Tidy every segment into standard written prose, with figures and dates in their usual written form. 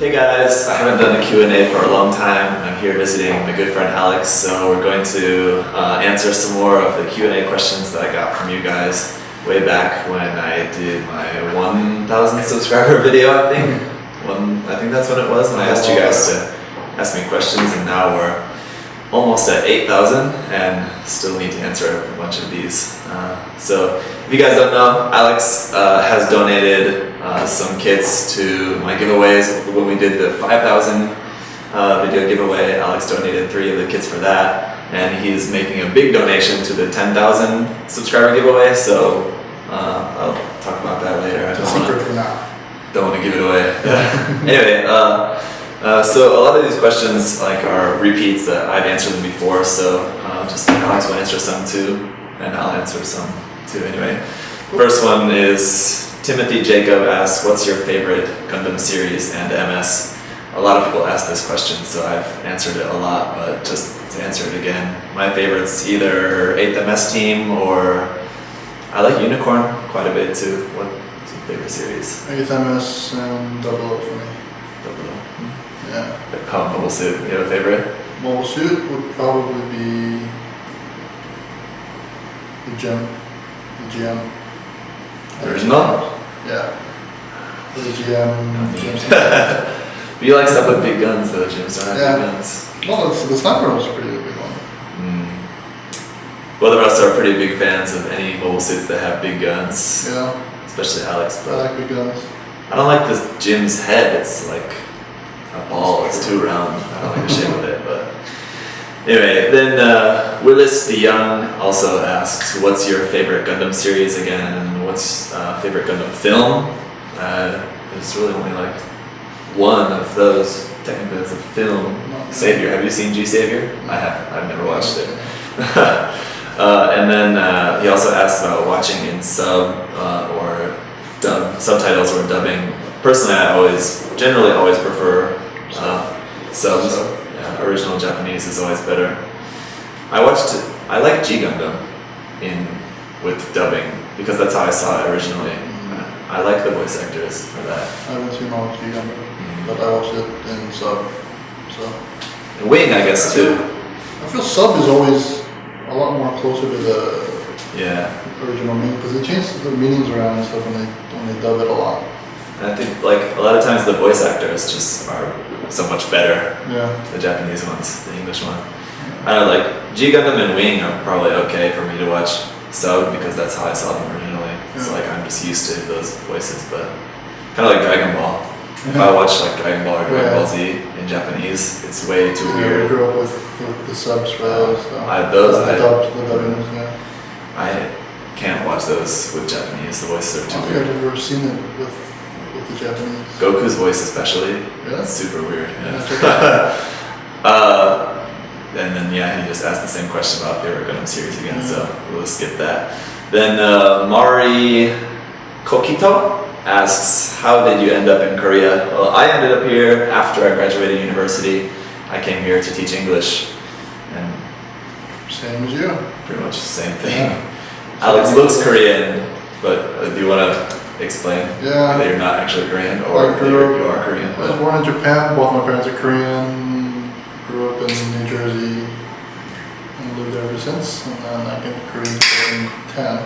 Hey guys, I haven't done a Q&A for a long time. I'm here visiting my good friend Alex, so we're going to answer some more of the Q&A questions that I got from you guys way back when I did my 1,000 subscriber video, I think. I think that's when it was, when I asked you guys to ask me questions, and now we're almost at 8,000 and still need to answer a bunch of these. So if you guys don't know, Alex has donated some kits to my giveaways. When we did the 5,000 video giveaway, Alex donated 3 of the kits for that, and he's making a big donation to the 10,000 subscriber giveaway, so I'll talk about that later. It's a secret for now. Don't want to give it away. Anyway, so a lot of these questions are repeats that I've answered them before, so just Alex will answer some too, and I'll answer some too anyway. First one is Timothy Jacob asks, what's your favorite Gundam series and MS? A lot of people ask this question, so I've answered it a lot, but just to answer it again, my favorite's either 8th MS Team or I like Unicorn quite a bit too. What's your favorite series? 8th MS and 00 for me. 00. Yeah. Mobile Suit, you have a favorite? Mobile Suit would probably be the GM. Original? Yeah. The GM. But you like stuff with big guns though, James, don't have big guns. Well, the sniper was a pretty big one. Both of us are pretty big fans of any mobile suits that have big guns. Yeah. Especially Alex. I like big guns. I don't like this Jim's head, it's like a ball, it's too round. I don't like the shape of it, but anyway, then Willis the Young also asks, what's your favorite Gundam series again, and what's favorite Gundam film? There's really only like one of those. Technically it's a film. Savior, have you seen G Savior? I haven't, I've never watched it. And then he also asks about watching in subtitles or dubbing. Personally, I generally always prefer subs. Yeah, original Japanese is always better. I like G Gundam with dubbing because that's how I saw it originally. I like the voice actors for that. I haven't seen all of G Gundam, but I watched it in sub. And Wing, I guess too. I feel sub is always a lot more closer to the original meaning because they change the meanings around and stuff when they dub it a lot. And I think a lot of times the voice actors just are so much better. Yeah. The Japanese ones, the English one. I don't know, like G Gundam and Wing are probably okay for me to watch sub because that's how I saw them originally. Yeah. So I'm just used to those voices, but kind of like Dragon Ball. If I watch Dragon Ball or Dragon Ball Z in Japanese, it's way too weird. I grew up with the subs for those. The dubbings, I can't watch those with Japanese. The voices are too weird. I've never seen it with the Japanese. Goku's voice especially. Yeah. It's super weird. Yeah. And then he just asked the same question about favorite Gundam series again, so we'll skip that. Then Mari Kokito asks, how did you end up in Korea? Well, I ended up here after I graduated university. I came here to teach English, and same as you. Pretty much the same thing. Yeah. Alex looks Korean, but do you want to explain that you're not actually Korean, or you are Korean? I was born in Japan, both my parents are Korean, grew up in New Jersey, and lived there ever since, and then I came to Korea in 2010,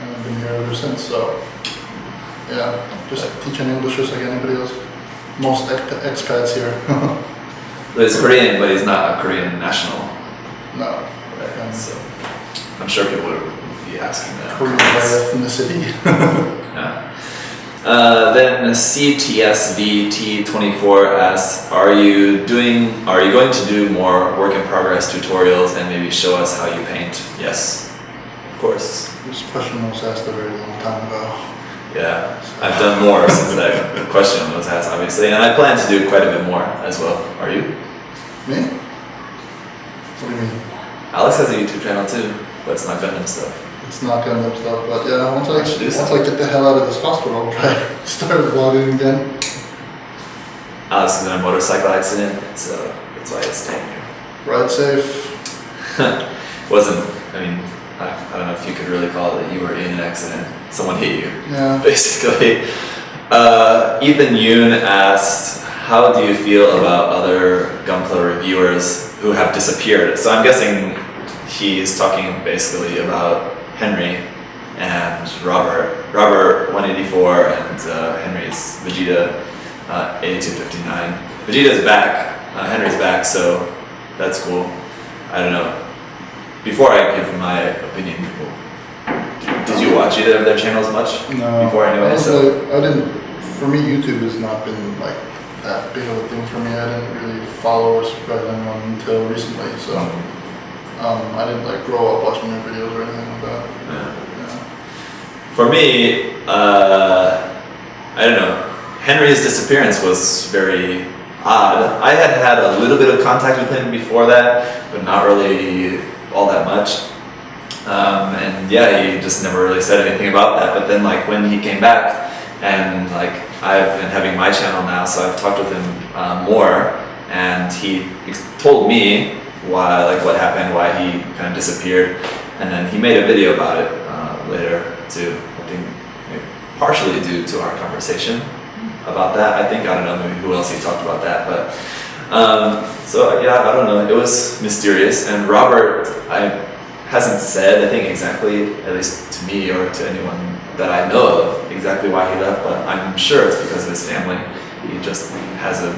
and I've been here ever since, so yeah, just teaching English just like anybody else. Most expats here. But he's Korean, but he's not a Korean national. No. Right. So I'm sure people would be asking that. Korean by ethnicity. Yeah. Then CTSVT24 asks, are you going to do more work in progress tutorials and maybe show us how you paint? Yes, of course. This question was asked a very long time ago. Yeah, I've done more since that question was asked, obviously, and I plan to do quite a bit more as well. Are you? Me? What do you mean? Alex has a YouTube channel too, but it's not Gundam stuff. It's not Gundam stuff, but yeah, once I get the hell out of this hospital, I'll try to start vlogging again. Alex was in a motorcycle accident, so that's why he's staying here. Ride safe. I don't know if you could really call it that you were in an accident. Someone hit you. Yeah. Basically. Ethan Yoon asked, how do you feel about other Gunpla reviewers who have disappeared? So I'm guessing he's talking basically about Henry and Robert. Robert 184 and Henry's Vegeta 8259. Vegeta's back, Henry's back, so that's cool. I don't know. Before I give my opinion, did you watch either of their channels much? No. Before anyway, Honestly, I didn't. For me, YouTube has not been like that big of a thing for me. I didn't really follow or subscribe to anyone until recently, so I didn't like grow up watching their videos or anything like that. Yeah. Yeah. For me, I don't know. Henry's disappearance was very odd. I had had a little bit of contact with him before that, but not really all that much. And yeah, he just never really said anything about that. But then like when he came back, and like I've been having my channel now, so I've talked with him more, and he told me why, like what happened, why he kind of disappeared, and then he made a video about it later too. I think maybe partially due to our conversation about that. I think, I don't know, maybe who else he talked about that, but so yeah, I don't know. It was mysterious, and Robert hasn't said, I think, exactly, at least to me or to anyone that I know of, exactly why he left, but I'm sure it's because of his family. He just has a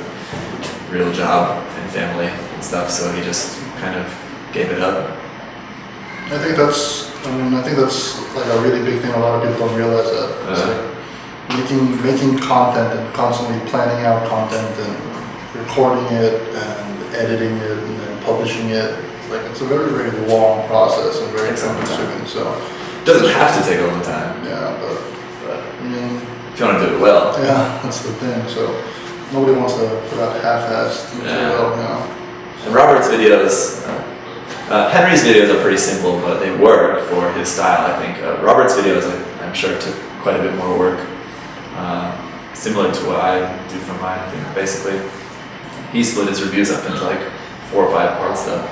real job and family and stuff, so he just kind of gave it up. I think that's like a really big thing. A lot of people don't realize that. It's like making content and constantly planning out content and recording it and editing it and then publishing it. Like it's a very, very long process and very time consuming. So it doesn't have to take a long time. Yeah, but I mean, if you want to do it well. Yeah, that's the thing. So nobody wants to put out half-assed material, you know. And Robert's videos, Henry's videos are pretty simple, but they work for his style, I think. Robert's videos, I'm sure, took quite a bit more work. Similar to what I do for mine, I think, basically. He split his reviews up into like 4 or 5 parts though.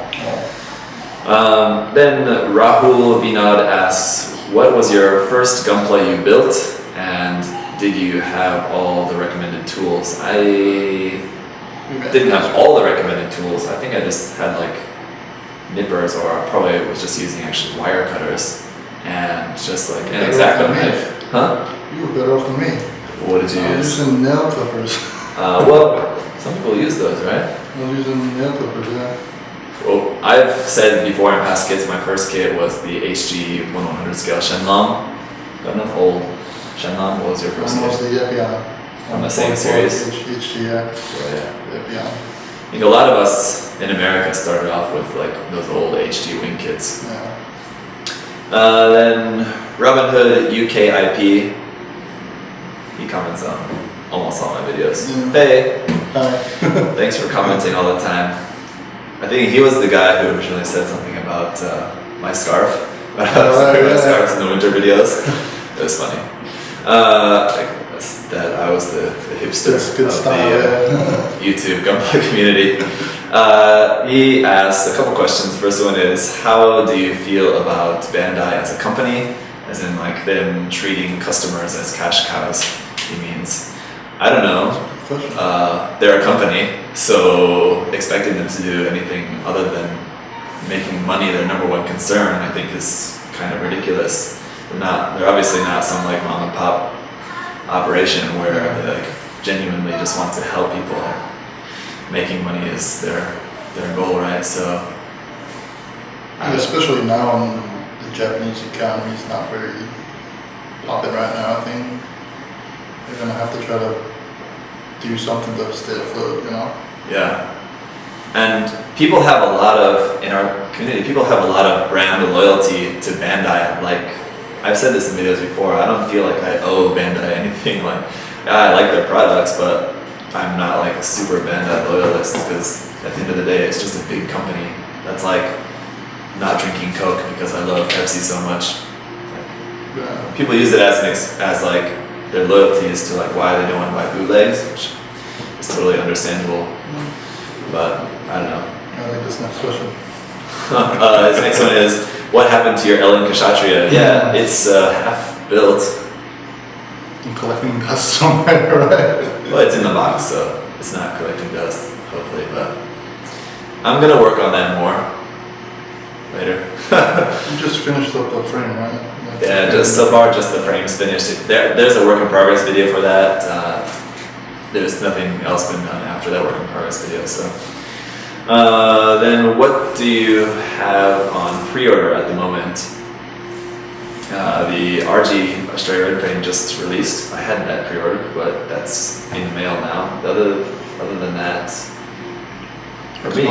Then Rahul Vinod asks, what was your first Gunpla you built, and did you have all the recommended tools? I didn't have all the recommended tools. I think I just had like nippers, or probably was just using actually wire cutters and just like an X-Acto knife. Huh? You were better off than me. What did you use? I was using nail clippers. Well, some people use those, right? I was using nail clippers, yeah. Well, I've said before in past kits, my first kit was the HG 1100 scale Shenlong. Got enough old Shenlong. What was your first kit? Mine was the Epion. From the same series? HG, yeah. Yeah. Epion. I think a lot of us in America started off with like those old HG wing kits. Yeah. Then Robin Hood UKIP. He comments on almost all my videos. Yeah. Hey! Hi. Thanks for commenting all the time. I think he was the guy who originally said something about my scarf. When I was wearing my scarves in the winter videos. It was funny. That I was the hipster of the YouTube Gunpla community. He asked a couple questions. First one is, how do you feel about Bandai as a company? As in like them treating customers as cash cows, he means. I don't know. They're a company, so expecting them to do anything other than making money their number one concern, I think, is kind of ridiculous. They're obviously not some like mom and pop operation where they like genuinely just want to help people. Making money is their goal, right? So especially now in the Japanese economy is not very popping right now. I think they're gonna have to try to do something to stay afloat, you know? Yeah. And people have a lot of, in our community, people have a lot of brand loyalty to Bandai. Like, I've said this in videos before, I don't feel like I owe Bandai anything. Like, I like their products, but I'm not like a super Bandai loyalist, because at the end of the day, it's just a big company. That's like not drinking Coke because I love Pepsi so much. Yeah. People use it as like their loyalty is to like why they don't want to buy bootlegs, which is totally understandable. But I don't know. I like this next question. His next one is, what happened to your Ellen Kshatriya? Yeah, it's half built. I'm collecting dust somewhere, right? Well, it's in the box, so it's not collecting dust, hopefully, but I'm gonna work on that more later. You just finished up the frame, right? Yeah, just so far, just the frame's finished. There's a work in progress video for that. There's nothing else been done after that work in progress video, so. Then what do you have on pre-order at the moment? The RG Australia Red Crane just released. I had that pre-ordered, but that's in the mail now. Other than that, for me,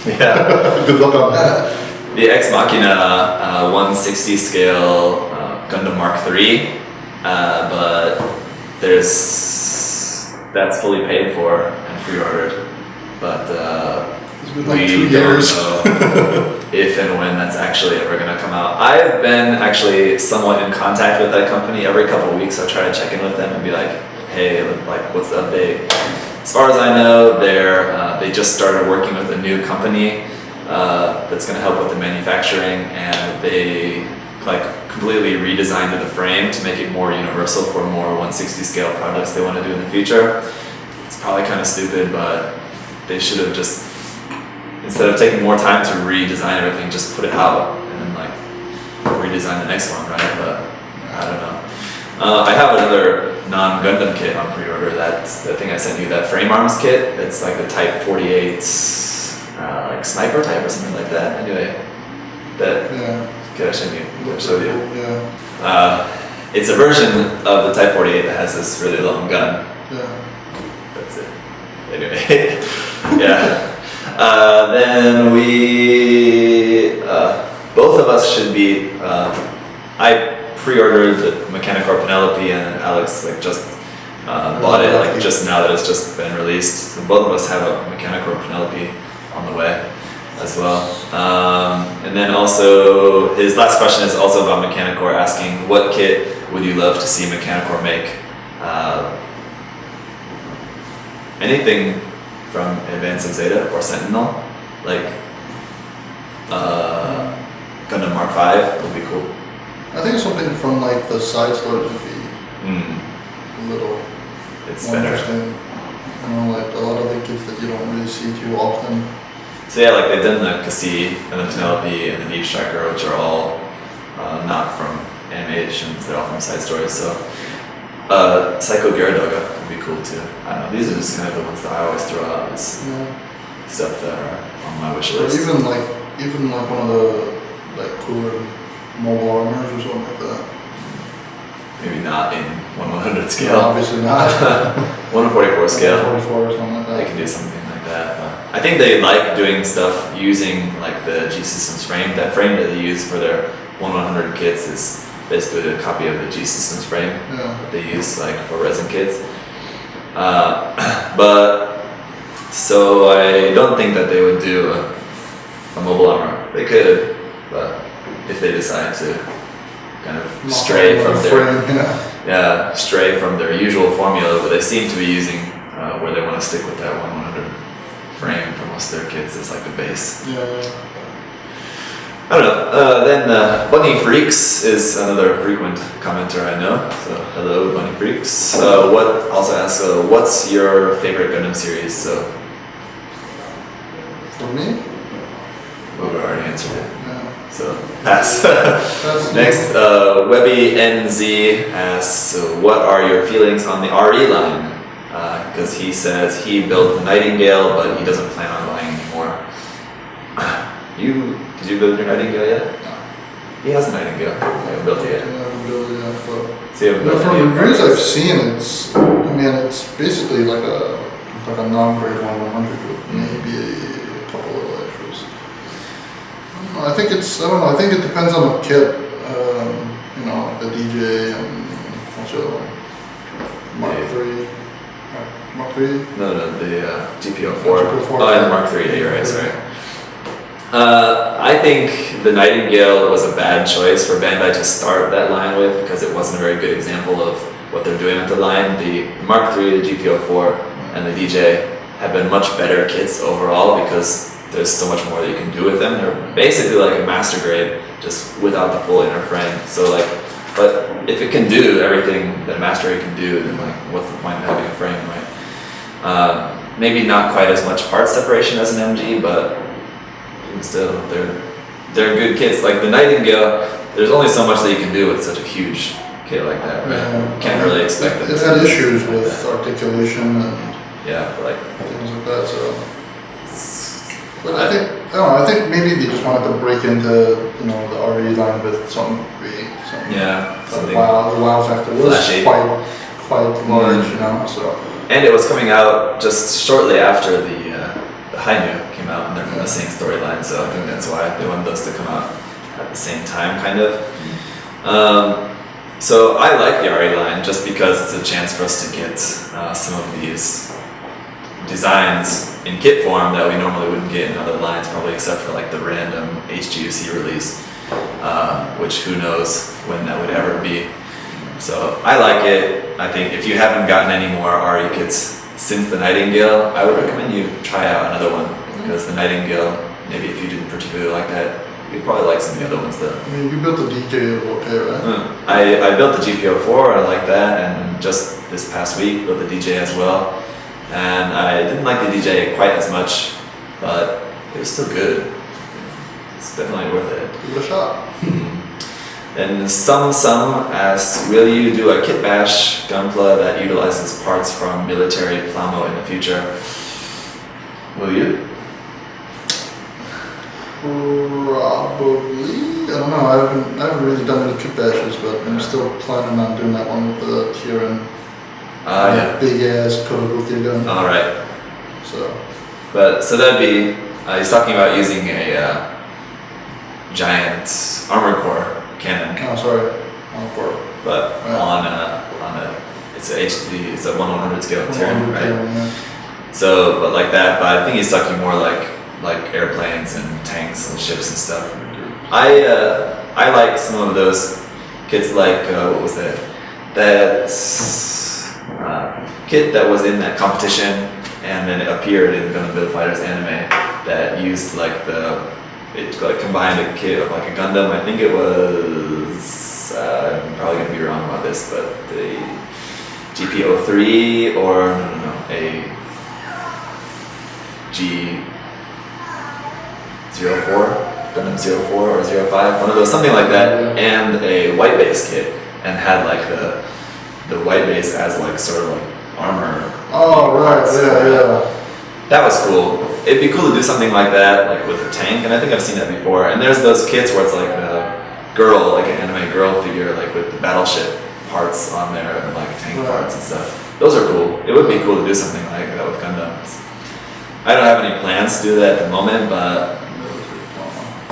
yeah. Good luck on that. The Ex Machina 160 scale Gundam Mark III, but that's fully paid for and pre-ordered, but It's been like we 2 don't years. know if and when that's actually ever going to come out. I've been actually somewhat in contact with that company. Every couple of weeks I try to check in with them and be like, hey, like, what's the update? As far as I know, they just started working with a new company that's going to help with the manufacturing, and they like completely redesigned the frame to make it more universal for more 160 scale projects they want to do in the future. It's probably kind of stupid, but they should have just, instead of taking more time to redesign everything, just put it out and then like redesign the next one, right? But I don't know. I have another non-Gundam kit on pre-order. That's the thing I sent you, that frame arms kit. It's like the Type 48 like sniper type or something like that. Anyway, that kit I showed you. Yeah. It's a version of the Type 48 that has this really long gun. Yeah. That's it. Anyway, yeah. Then we, both of us should be, I pre-ordered the Mechanicore Penelope, and then Alex like just bought it like just now that it's just been released. So both of us have a Mechanicore Penelope on the way as well. And then also his last question is also about Mechanicore, asking what kit would you love to see Mechanicore make? Anything from Advance of Zeta or Sentinel, like Gundam Mark V would be cool. I think something from like the side stories would be a little It's more better. interesting. You know, like a lot of the kids that you don't really see too often. So yeah, like they've done the Cassie and the Penelope and the Deep Striker, which are all not from animations, they're all from side stories. So Psycho Gyaradoga would be cool too. I don't know, these are just kind of the ones that I always throw out as stuff that are on my wish Or list. even like one of the like cooler mobile armors or something like that. Maybe not in 1/100 Yeah, scale. obviously not. 1/44 scale. 44 or something like They that. can do something like that. But I think they like doing stuff using like the G Systems frame. That frame that they use for their 1/100 kits is basically a copy of the G Systems frame Yeah. that they use like for resin kits. But so I don't think that they would do a mobile armor. They could, but if they decide to kind of stray from their stray from their usual formula, but they seem to be using where they want to stick with that 1/100 frame for most of their kits as like the base. Yeah. I don't know. Then Bunny Freaks is another frequent commenter I know. So hello, Bunny Freaks. What also asks, what's your favorite Gundam series? So For me? well, we already answered it. Yeah. So pass. That's Next, Webby NZ asks, what are your feelings on the RE line? Because he says he built the Nightingale, but he doesn't plan on buying anymore. Did you build your Nightingale yet? No. He has a Nightingale. I haven't built it yet. So you haven't built From it yet? reviews I've seen, it's basically like a non-grade 1/100 with maybe a couple of extras. I think I think it depends on the kit. You know, the DJ and what's the other one? Mark 3. Mark 3? No, the GPO4. GPO4. Oh, and the Mark 3, yeah, you're right, sorry. I think the Nightingale was a bad choice for Bandai to start that line with, because it wasn't a very good example of what they're doing with the line. The Mark 3, the GPO4, and the DJ have been much better kits overall because there's so much more that you can do with them. They're basically like a master grade, just without the full inner frame. So like, But if it can do everything that a master raid can do, then like, what's the point of having a frame, right? Maybe not quite as much part separation as an MG, but still, they're good kits. Like the Nightingale, there's only so much that you can do with such a huge kit like that, right? Yeah. You can't really expect them It to had do issues something like with that. articulation and Yeah, but like, things like that, so. But I think maybe they just wanted to break into, you know, the RE line with some big, some. yeah, The something. wow factor was Flashy. quite large, you know, so. And it was coming out just shortly after the Hainu came out, and they're from the same storyline, so I think that's why they wanted those to come out at the same time, kind of. So I like the RE line just because it's a chance for us to get some of these designs in kit form that we normally wouldn't get in other lines, probably except for like the random HGUC release, which who knows when that would ever be. So I like it. I think if you haven't gotten any more RE kits since the Nightingale, I would recommend you try out another one, because the Nightingale, maybe if you didn't particularly like that, you'd probably like some of the other ones though. I mean, you built the DJ okay, right? I built the GPO4, I like that, and just this past week built the DJ as well. And I didn't like the DJ quite as much, but it was still good. It's definitely worth it. Give it a shot. And some asks, will you do a kit bash gunpla that utilizes parts from military Plamo in the future? Will you? Probably. I don't know. I haven't really done any kit bashes, but I'm still planning on doing that one with the Kieran. Yeah. Big ass Kotobuki gun. All right. So that'd be. He's talking about using a giant armor core cannon, Oh, sorry. For but Right. on a it's a HD, it's a 1/100 scale Tyrian, right? Yeah. So, but like that. But I think he's talking more like airplanes and tanks and ships and stuff. I like some of those kits, like what was that? That kit that was in that competition, and then it appeared in Gundam Build Fighters anime that used it like combined a kit of like a Gundam. I think it was I'm probably gonna be wrong about this, but the GP03 or no, a G04, Gundam 04 or 05, one of those, something like that, and a white base kit, and had like the white base as like sort of like armor. Oh, right. Yeah. That was cool. It'd be cool to do something like that, like with a tank, and I think I've seen that before. And there's those kits where it's like a girl, like an anime girl figure, like with the battleship parts on there and like tank parts and stuff. Those are cool. It would be cool to do something like that with Gundams. I don't have any plans to do that at the moment, but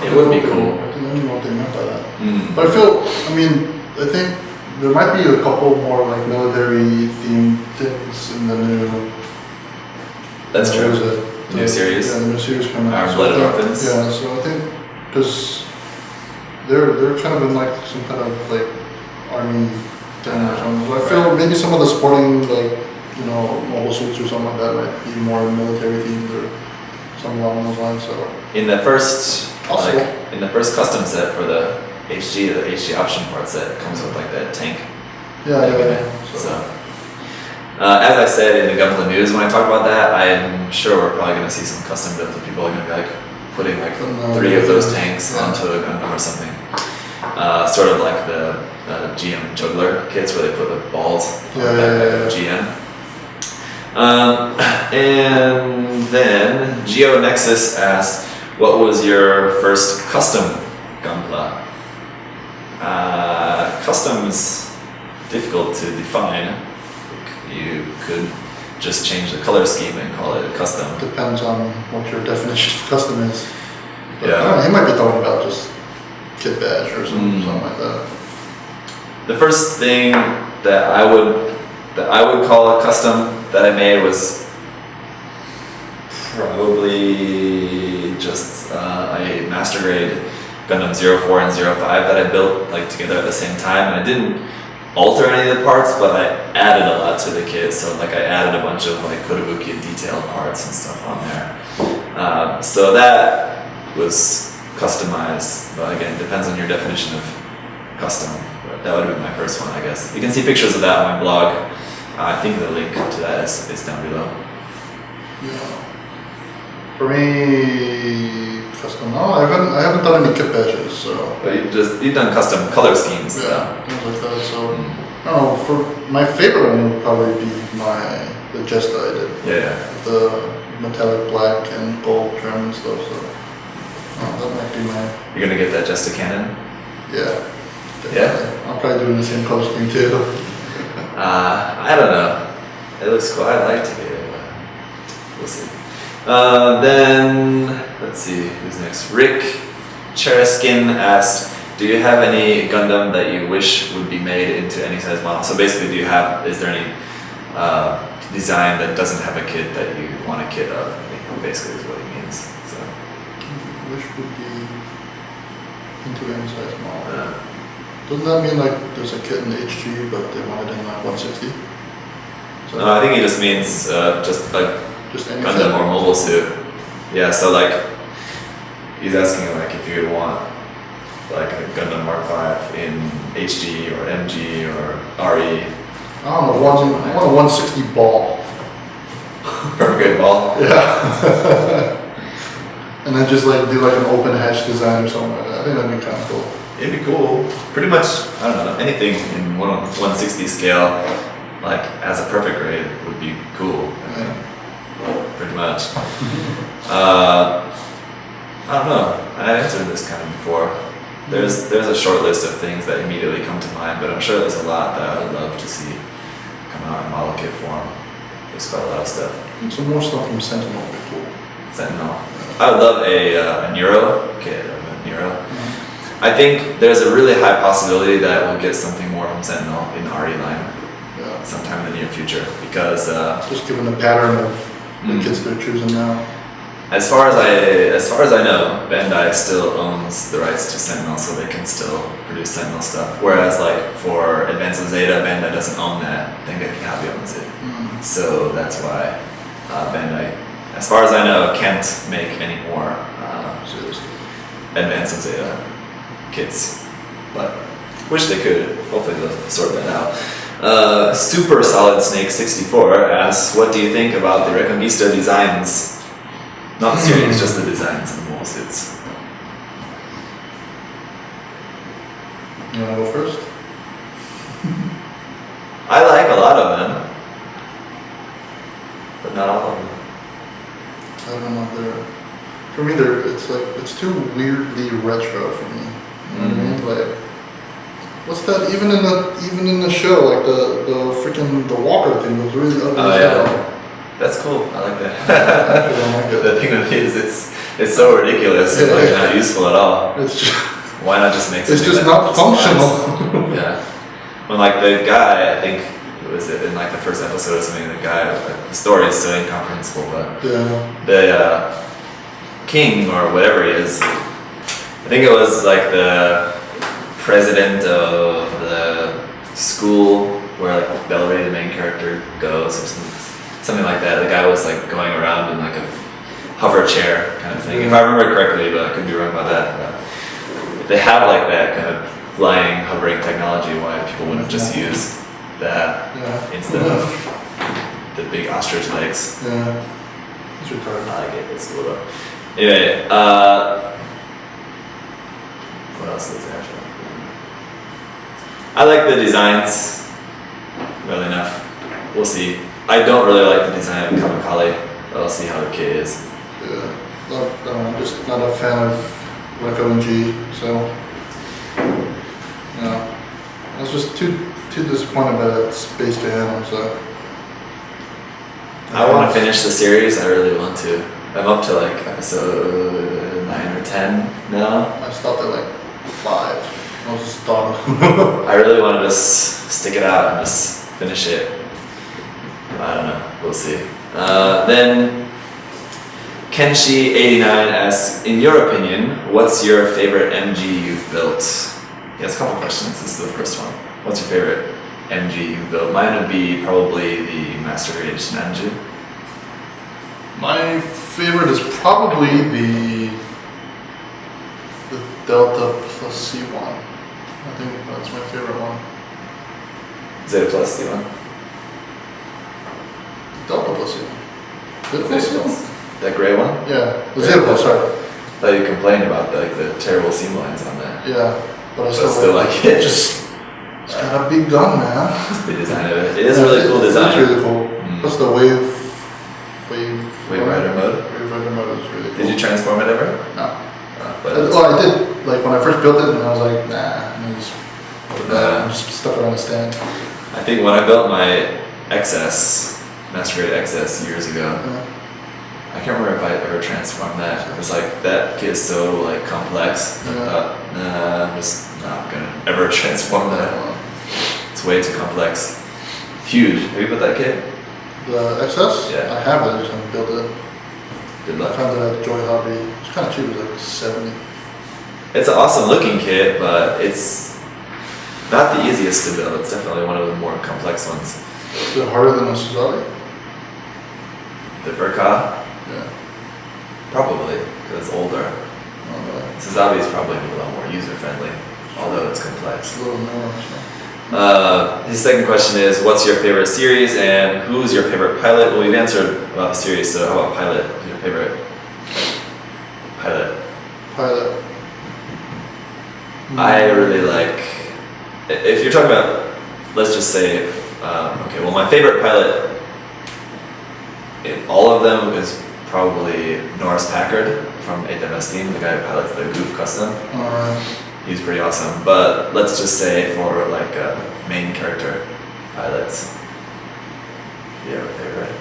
it would be cool. I don't know what they meant by that. Mm. But I think there might be a couple more like military themed things in the new. That's what true. is it? The new series? Yeah, the new series coming out. Iron Blooded I think- Orphans? Yeah, so I think because they're kind of in like some kind of like army thing or something. So I feel maybe some of the sporting like mobile suits or something like that might be more military themed or something along those lines. So In the first Possible. in the first custom set for the HG option part set, it comes with like that tank. yeah. So, as I said in the Gunpla News, when I talk about that, I'm sure we're probably going to see some custom builds of people are going to be like putting like 3 of those tanks onto a Gundam or something. Sort of like the GM juggler kits where they put the balls on the back of GM. And then Geo Nexus asked, what was your first custom Gunpla? Custom's difficult to define. You could just change the color scheme and call it a custom. Depends on what your definition of custom is. But Yeah. I don't know, he might be talking about just kit bash or something like that. The first thing that I would call a custom that I made was probably just a master grade Gundam 04 and 05 that I built like together at the same time, and I didn't alter any of the parts, but I added a lot to the kit. So like I added a bunch of like Kotobuki detailed parts and stuff on there. So that was customized, but again, depends on your definition of custom. But that would have been my first one, I guess. You can see pictures of that on my blog. I think the link to that is down below. Yeah. For me, custom. No, I haven't done any kit badges, so. But you've done custom color schemes. Yeah, things like that. So, I don't know. For my favorite one would probably be the Jesta I did. Yeah. The metallic black and gold trim and stuff. So, that might be my. You're gonna get that just a cannon? Yeah. Yeah. I'll probably do the same color scheme too. I don't know. It looks cool. I'd like to get it, but we'll see. Then let's see who's next. Rick Chereskin asked, "Do you have any Gundam that you wish would be made into any size model?" So basically, is there any design that doesn't have a kit that you want a kit of? I think basically is what he means. So. Wish would be into any size model. Doesn't that mean like there's a kit in HG but they want it in like 160? So No, I think he just means just like just any Gundam size? or mobile suit. Yeah, so like he's asking like if you want like a Gundam Mark V in HG or MG or RE. I don't know, I want a 160 ball. For a good ball. Yeah. And then just like do like an open hatch design or something like that. I think that'd be kind of cool. It'd be cool. Pretty much, I don't know, anything in 160 scale, like as a perfect grade, would be cool. Yeah. Pretty much. I don't know. I answered this kind of before. There's a short list of things that immediately come to mind, but I'm sure there's a lot that I would love to see come out in model kit form. There's quite a lot of stuff. Some more stuff from Sentinel would be cool. Sentinel. I would love a Nero kit of a Nero. I think there's a really high possibility that we'll get something more from Sentinel in the RE line Yeah. sometime in the near future because Just given the pattern of the kits they're choosing now. as far as I know, Bandai still owns the rights to Sentinel, so they can still produce Sentinel stuff. Whereas like for Advance of Zeta, Bandai doesn't own that. Dengeki Habi owns it. So that's why Bandai, as far as I know, can't make any more Advance of Zeta kits, but wish they could. Hopefully they'll sort that out. Super Solid Snake 64 asks, "What do you think about the Reconguista designs? Not the series, just the designs and the mobile suits." You wanna go first? I like a lot of them, but not all of them. I don't know. For me, it's too weirdly retro for me. You know what I mean? Like, what's that? Even in the show, like the freaking the walker thing was really ugly. Oh as yeah, hell. that's cool. I like I that. don't like it. The thing with it is it's so ridiculous and like not useful at all. It's just Why not just make it's something just that not functional. slides? Yeah. When like the guy, I think it was in like the first episode or something, the guy, like, the story is so incomprehensible, but Yeah. the king or whatever he is, I think it was like the president of the school where like Bellary, the main character, goes or something like that. The guy was like going around in like a hover chair kind of thing, if I remember correctly, but I could be wrong about that. But if they have like that kind of flying, hovering technology, why people wouldn't just use that Yeah. instead of the big ostrich legs? Yeah. It's retarded. I like it, it's cool though. Anyway, what else is there? I like the designs, well enough. We'll see. I don't really like the design of Kamikali, but I'll see how the kit is. Yeah. I'm just not a fan of Reco and G, so yeah. I was just too disappointed by that Space Jam, so. I want to finish the series, I really want to. I'm up to like episode 9 or 10 now. I stopped at like 5. I was just done. I really want to just stick it out and just finish it. I don't know, we'll see. Then Kenshi89 asks, "In your opinion, what's your favorite MG you've built?" He has a couple questions, this is the first one. What's your favorite MG you've built? Mine would be probably the Master Grade Shinanju. My favorite is probably the Delta plus C1. I think that's my favorite one. Zeta Plus, the one. Delta Plus even. Zeta Plus Zeta even? Plus. That gray one? Yeah, the Zeta Plus, sorry. I thought you complained about the terrible seam lines on that. Yeah, but I But still like it. Just, it's got a big gun, man. The design of it. It is a really cool design. It's really cool. Plus the wave rider mode? Wave rider mode is really cool. Did you transform it ever? No. But Well, I did, like when I first built it and I was like, nah, and I just put it down and just stuck it on a stand. I think when I built my XS, Master Grade XS years ago, Yeah. I can't remember if I ever transformed that. It was like, that kit is so like complex. I Yeah. thought, nah, I'm just not gonna ever transform that. It's way too complex. Huge. Have you built that kit? The XS? Yeah. I have it, I just haven't built it. Good I luck. found it at Joy Hobby. It's kind of cheap, it's like 70. It's an awesome looking kit, but it's not the easiest to build. It's definitely one of the more complex ones. Is it harder than a Suzuki? The Verka, Yeah. probably, because it's older. Suzabi is probably a lot more user friendly, although it's complex. It's a little more, so. His second question is, what's your favorite series and who's your favorite pilot? Well, we've answered about the series, so how about pilot? Who's your favorite pilot? Pilot. I really like, if you're talking about, let's just say, okay, well my favorite pilot in all of them is probably Norris Packard from 8MS team, the guy who pilots the Goof Custom. Alright. He's pretty awesome, but let's just say for like main character pilots, you have a favorite?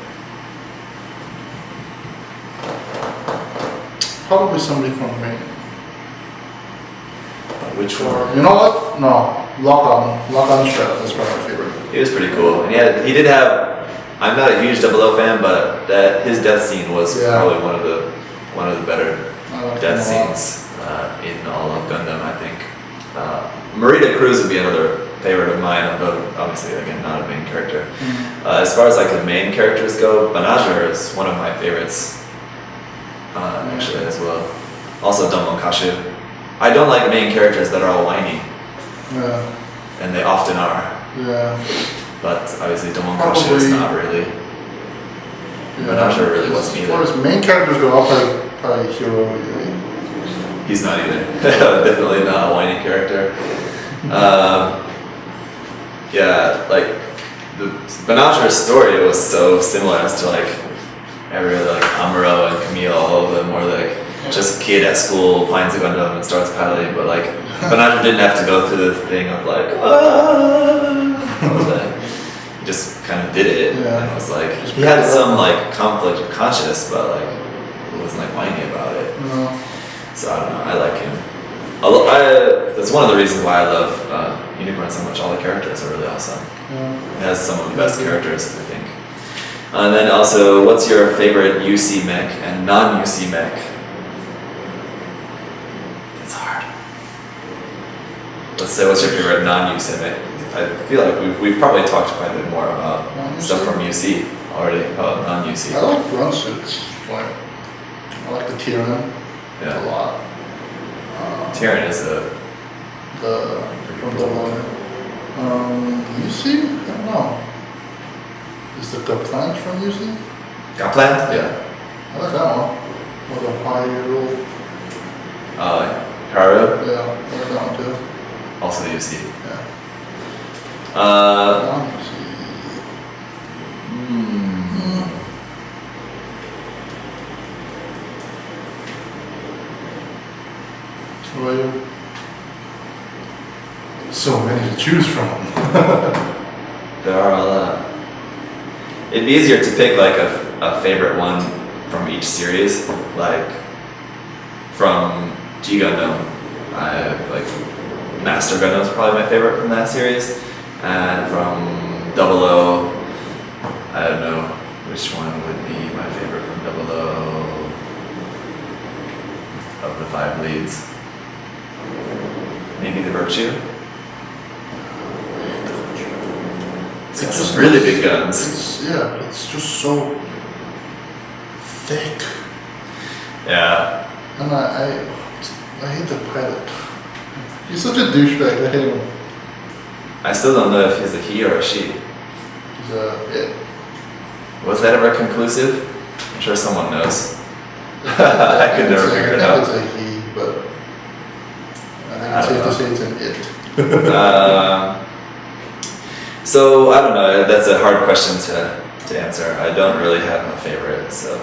Probably somebody from Maine. Which Or, one? you know what? No. Lock on Strap. That's probably my favorite. He was pretty cool, and he did have. I'm not a huge 00 fan, but his death scene was Yeah. probably one of the better I like death him a lot. scenes in all of Gundam, I think. Marita Cruz would be another favorite of mine, although obviously again not a main character. As far as like the main characters go, Banager is one of my favorites, actually as well. Also Domon Kashu. I don't like main characters that are all whiny, Yeah. and they often are. Yeah. But obviously Domon Kashu is not really. Banager really wasn't As far either. as main characters go, I'll probably Hero. He's not either. Definitely not a whiny character. Yeah, like the Banager's story was so similar as to like every other, like Amuro and Camille, all of them were like just a kid at school finds a Gundam and starts piloting, but like Banager didn't have to go through the thing of like all that. He just kind of did it, Yeah. and it was like Just he had picked it some up. like conflict of conscience, but like he wasn't like whiny about it. No. So I don't know, I like him. That's one of the reasons why I love Unicorn so much. All the characters are really awesome. Yeah. It has some of the best characters, I think. And then also, what's your favorite UC mech and non-UC mech? It's hard. Let's say, what's your favorite non-UC mech? I feel like we've probably talked quite a bit more about Non-UC? stuff from UC already, about non-UC. I like run suits. Like, I like the Tyrann a Yeah. lot. Tyrann is a From the UC? I don't know. Is the Gaplant from UC? Gaplant? Yeah. I like that one. With a high-roll. Haru, Yeah, I like that one too. also UC. Yeah. Uh, What about you? So many to choose from. There are a lot. It'd be easier to pick like a favorite one from each series, like from G Gundam. I like Master Gundam is probably my favorite from that series, and from 00, I don't know which one would be my favorite from 00 of the 5 leads. Maybe the Virtue. It's got some really big guns. It's just so thick. Yeah. And I hate the pilot. He's such a douchebag. I hate him. I still don't know if he's a he or a she. He's it. Was that ever conclusive? I'm sure someone knows. I could never figure it out. I think it's a he, but I think it's safe to say it's an it. So I don't know. That's a hard question to answer. I don't really have a favorite. So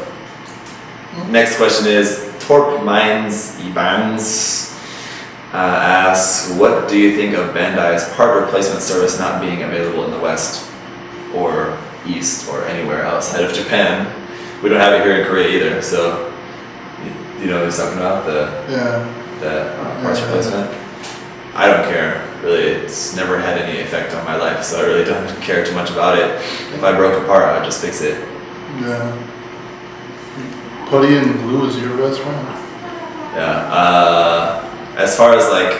next question is Torp Mines Ebangs asks, what do you think of Bandai's part replacement service not being available in the West or East or anywhere outside of Japan? We don't have it here in Korea either. So you know what he's talking about, the parts replacement. I don't care, really. It's never had any effect on my life, so I really don't care too much about it. If I broke a part, I would just fix it. Yeah. Putty and glue is your best friend. Yeah. As far as like,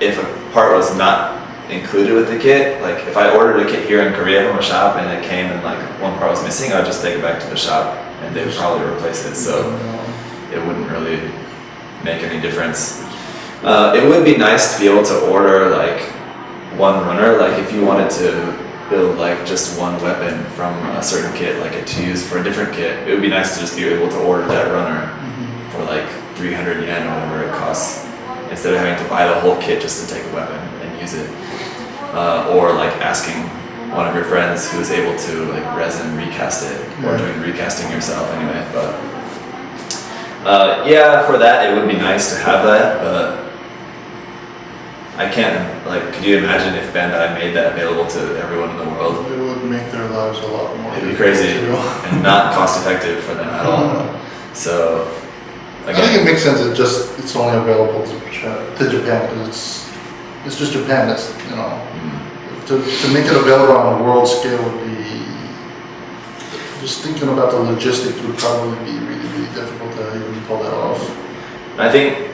if a part was not included with the kit, like if I ordered a kit here in Korea from a shop and it came and like one part was missing, I'd just take it back to the shop and they would probably replace it. So it wouldn't really make any difference. It would be nice to be able to order like one runner, like if you wanted to build like just one weapon from a certain kit, like to use for a different kit, it would be nice to just be able to order that runner for like 300 yen or whatever it costs, instead of having to buy the whole kit just to take a weapon and use it. Or like asking one of your friends who is able to like resin recast it, or doing recasting yourself anyway. But yeah, for that it would be nice to have that, but I can't, like, could you imagine if Bandai made that available to everyone in the world? It would make their lives a lot more. It'd be crazy and not cost effective for them at all. So, I think it makes sense. It's only available to Japan because it's just Japan. It's to make it available on a world scale would be, just thinking about the logistics would probably be really difficult to even pull that off. I think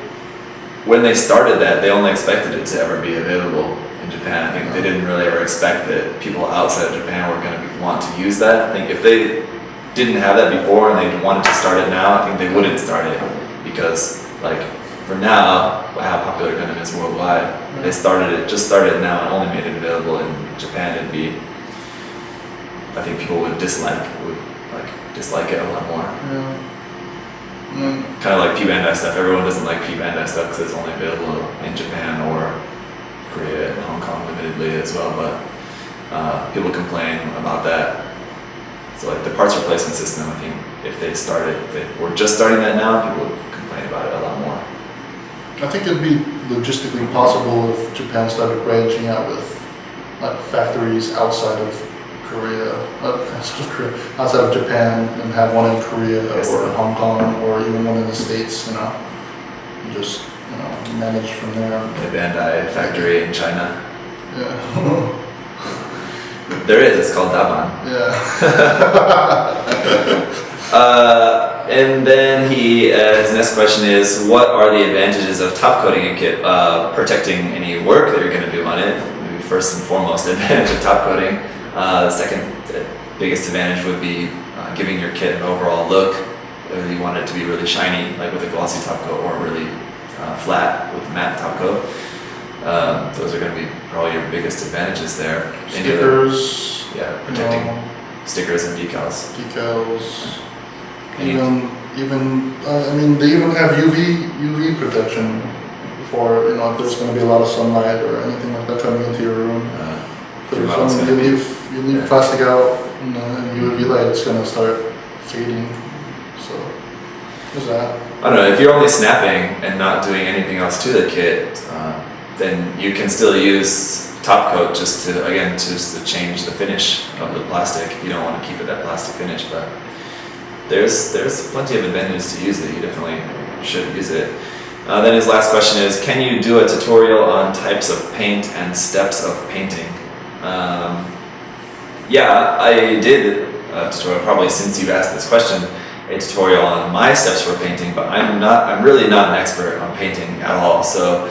when they started that, they only expected it to ever be available in Japan. I think they didn't really ever expect that people outside of Japan were going to want to use that. I think if they didn't have that before and they wanted to start it now, I think they wouldn't start it, because like for now, how popular Gundam is worldwide, they just started it now and only made it available in Japan, it'd be, I think people would dislike it a lot more. Yeah. Kind of like p-bandai stuff. Everyone doesn't like p-bandai stuff because it's only available in Japan or Korea and Hong Kong limitedly as well, but people complain about that. So like the parts replacement system, I think if they were just starting that now, people would complain about it a lot more. I think it'd be logistically possible if Japan started branching out with like factories outside of outside of Japan, and have one in Korea or Hong Kong or even one in the States, and just manage from there. The Bandai factory in China. Yeah. There is. It's called Daban. Yeah. And then his next question is, what are the advantages of top coating a kit? Protecting any work that you're going to do on it. Maybe first and foremost advantage of top coating. The second biggest advantage would be giving your kit an overall look. Whether you want it to be really shiny, like with a glossy top coat, or really flat with matte top coat. Those are going to be probably your biggest advantages there. Stickers. Protecting stickers and decals. Even they even have UV protection for if there's going to be a lot of sunlight or anything like that coming into your room. You leave plastic out in UV light, it's going to start fading. So there's that. I don't know, if you're only snapping and not doing anything else to the kit, then you can still use top coat just to change the finish of the plastic if you don't want to keep it that plastic finish. But there's plenty of advantages to use it. You definitely should use it. Then his last question is, can you do a tutorial on types of paint and steps of painting? Yeah, I did a tutorial, probably since you've asked this question, a tutorial on my steps for painting, but I'm really not an expert on painting at all, so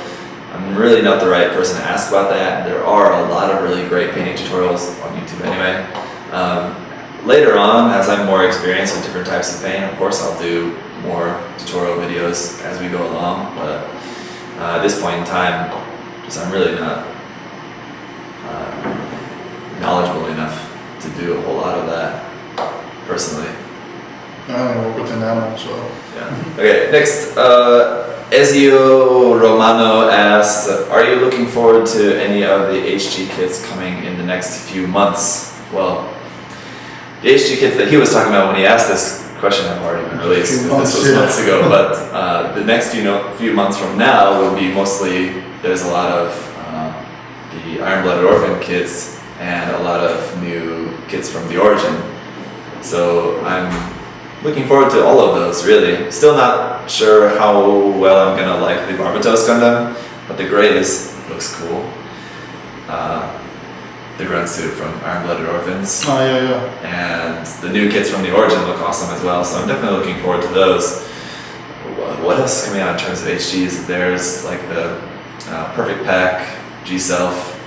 I'm really not the right person to ask about that. There are a lot of really great painting tutorials on YouTube anyway. Later on, as I have more experience with different types of paint, of course I'll do more tutorial videos as we go along, but at this point in time, just I'm really not knowledgeable enough to do a whole lot of that personally. I don't work with an animal, so. Yeah. Okay, next, Ezio Romano asks, are you looking forward to any of the HG kits coming in the next few months? Well, the HG kits that he was talking about when he asked this question have already been released, because this was months ago, but the next few months from now will be mostly, there's a lot of the Iron-Blooded Orphan kits and a lot of new kits from the Origin. So I'm looking forward to all of those, really. Still not sure how well I'm gonna like the Barbatos Gundam, but the Grays looks cool. The grunt suit from Iron-Blooded Orphans. Oh, yeah. And the new kits from the Origin look awesome as well, so I'm definitely looking forward to those. What else is coming out in terms of HGs? There's like the Perfect Pack, G-Self,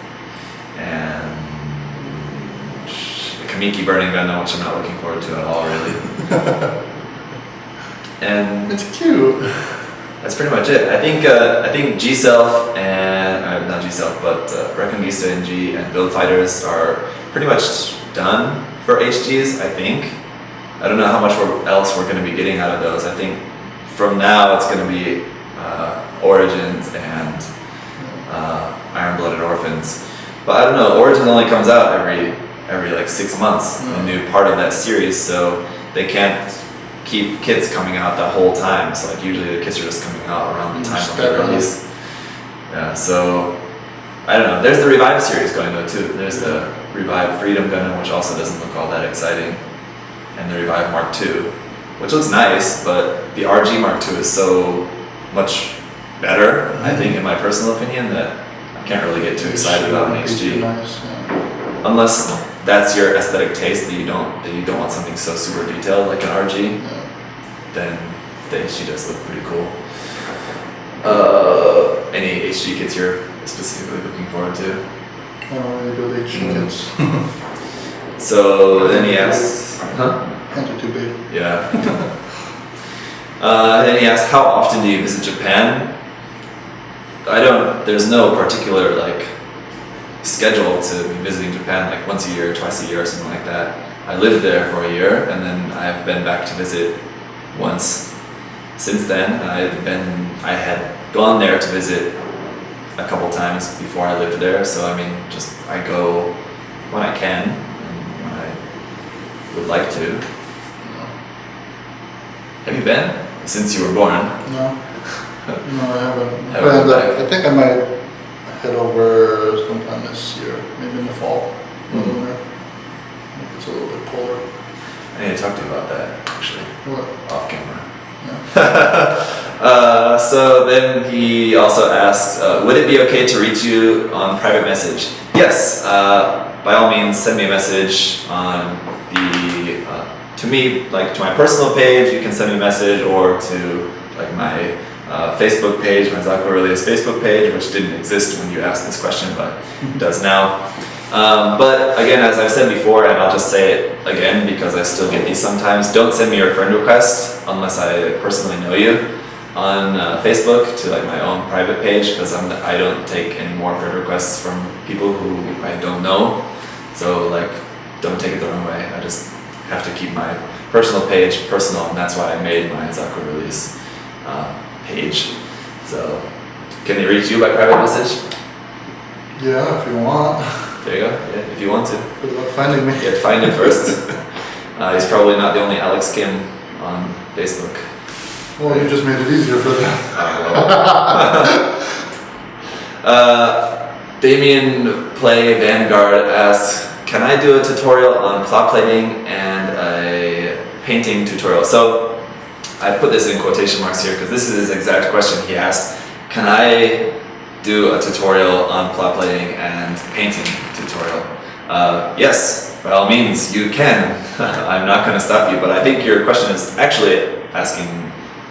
and the Kamiki Burning Gundam, which I'm not looking forward to at all, really. And It's cute. that's pretty much it. I think G-Self and not G-Self, but Reconguista NG and Build Fighters are pretty much done for HGs. I think. I don't know how much else we're going to be getting out of those. I think from now it's going to be Origins and Iron-Blooded Orphans. But I don't know. Origin only comes out every like 6 months, a new part of that series, so they can't keep kits coming out the whole time. So like usually the kits are just coming out around the time of the release. Yeah, so I don't know. There's the Revive series going though too. There's the Revive Freedom Gundam, which also doesn't look all that exciting, and the Revive Mark II, which looks nice, but the RG Mark II is so much better, I think, in my personal opinion, that I can't really get too excited about an HG. Nice, yeah. Unless that's your aesthetic taste, that you don't want something so super detailed like an RG, then the HG does look pretty cool. Any HG kits you're specifically looking forward to? I don't really build HG kits. So then he asks, Hands are too big. Yeah. Then he asks, how often do you visit Japan? There's no particular like schedule to be visiting Japan, like once a year, twice a year, or something like that. I lived there for a year, and then I've been back to visit once since then. I had gone there to visit a couple times before I lived there, so I mean, I go when I can and when I would like to. Have you been since you were born? No. No, I haven't. Haven't But been. I think I might head over sometime this year, maybe in the fall, winter. I think it's a little bit colder. I need to talk to you about that, actually, What? off camera. Yeah. So then he also asks, would it be okay to reach you on private message? Yes, by all means, send me a message on to me, like to my personal page. You can send me a message, or to like my Facebook page, my ZakuAurelius Facebook page, which didn't exist when you asked this question, but it does now. But again, as I've said before, and I'll just say it again because I still get these sometimes, don't send me your friend request unless I personally know you on Facebook to like my own private page, because I don't take any more friend requests from people who I don't know. So like, don't take it the wrong way. I just have to keep my personal page personal, and that's why I made my ZakuAurelius page. So, can they reach you by private message? Yeah, if you want. There you go. Yeah, if you want to. Good luck finding me. You have to find him first. He's probably not the only Alex Kim on Facebook. Well, you just made it easier for them. Damien Play Vanguard asks, can I do a tutorial on plot plating and a painting tutorial? So I put this in quotation marks here because this is his exact question. He asked, can I do a tutorial on plot plating and painting tutorial? Yes, by all means, you can. I'm not going to stop you, but I think your question is actually asking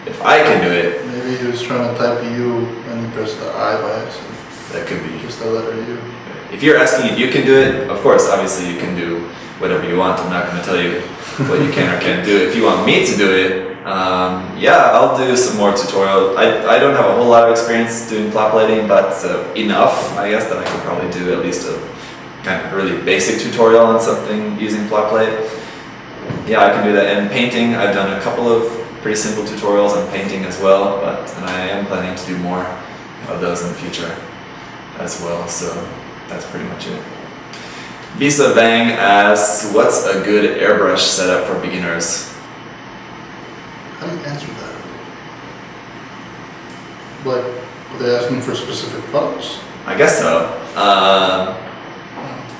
if I can do it. Maybe he was trying to type U and he pressed the I by accident. That could be. Just the letter U. If you're asking if you can do it, of course, obviously you can do whatever you want. I'm not going to tell you what you can or can't do. If you want me to do it, Yeah, I'll do some more tutorial. I don't have a whole lot of experience doing plot plating, but enough, I guess, that I could probably do at least a kind of really basic tutorial on something using plot plate. Yeah, I can do that. And painting, I've done a couple of pretty simple tutorials on painting as well, and I am planning to do more of those in the future as well, so that's pretty much it. Visa Vang asks, what's a good airbrush setup for beginners? How do you answer that? Like, are they asking for specific products? I guess so.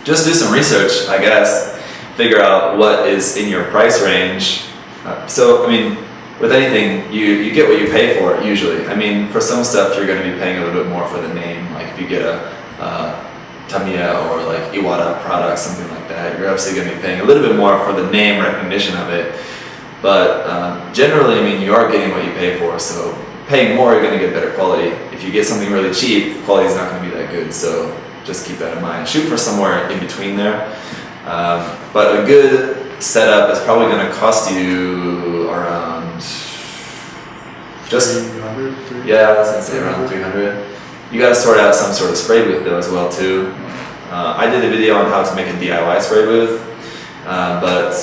Just do some research, I guess. Figure out what is in your price range. So, I mean, with anything, you get what you pay for usually. I mean, for some stuff, you're going to be paying a little bit more for the name. Like if you get a Tamiya or like Iwata product, something like that, you're obviously going to be paying a little bit more for the name recognition of it. But generally, I mean, you are getting what you pay for, so paying more, you're going to get better quality. If you get something really cheap, the quality is not going to be that good, so just keep that in mind. Shoot for somewhere in between there. But a good setup is probably going to cost you around just 300, yeah, I was going to say around 300. You got to sort out some sort of spray booth though as well too. I did a video on how to make a DIY spray booth, but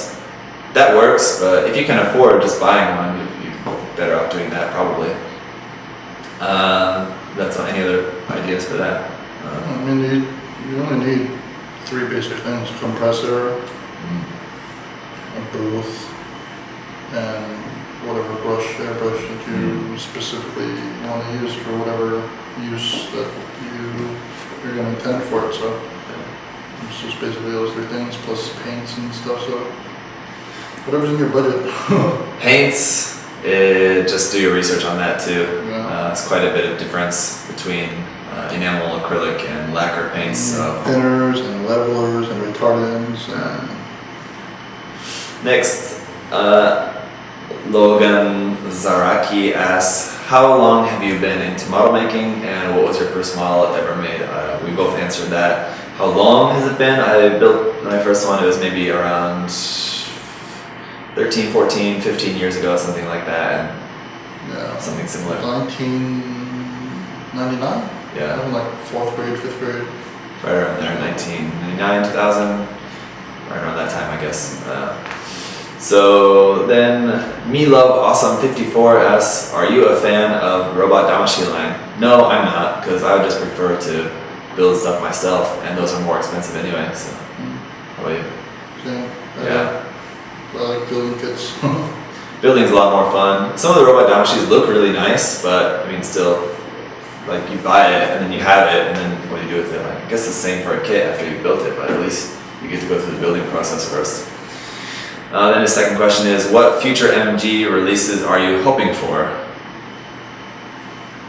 that works, but if you can afford just buying one, you're better off doing that probably. That's all. Any other ideas for that? I mean, you only need 3 basic things: compressor, a booth, and whatever airbrush that you specifically want to use for whatever use that you're going to intend for it. So it's just basically those 3 things plus paints and stuff. So whatever's in your budget. Paints, just do your research on that too. Yeah. It's quite a bit of difference between enamel, acrylic, and lacquer paints. So. Thinners and levelers and retardants. And Next, Logan Zaraki asks, how long have you been into model making and what was your first model ever made? We both answered that. How long has it been? I built my first one, it was maybe around 13, 14, 15 years ago, something like that. yeah, Something similar. 1999? Yeah, I'm like 4th grade, 5th grade. right around there, 1999, 2000, right around that time, I guess. So then, Me Love Awesome 54 asks, are you a fan of Robot Damashi line? No, I'm not, because I would just prefer to build stuff myself, and those are more expensive anyway. So, how about you? Same. Yeah. I like building kits. Building's a lot more fun. Some of the Robot Damashis look really nice, but I mean, still, like you buy it and then you have it, and then what do you do with it? Like, I guess it's the same for a kit after you built it, but at least you get to go through the building process first. Then the second question is, what future MG releases are you hoping for?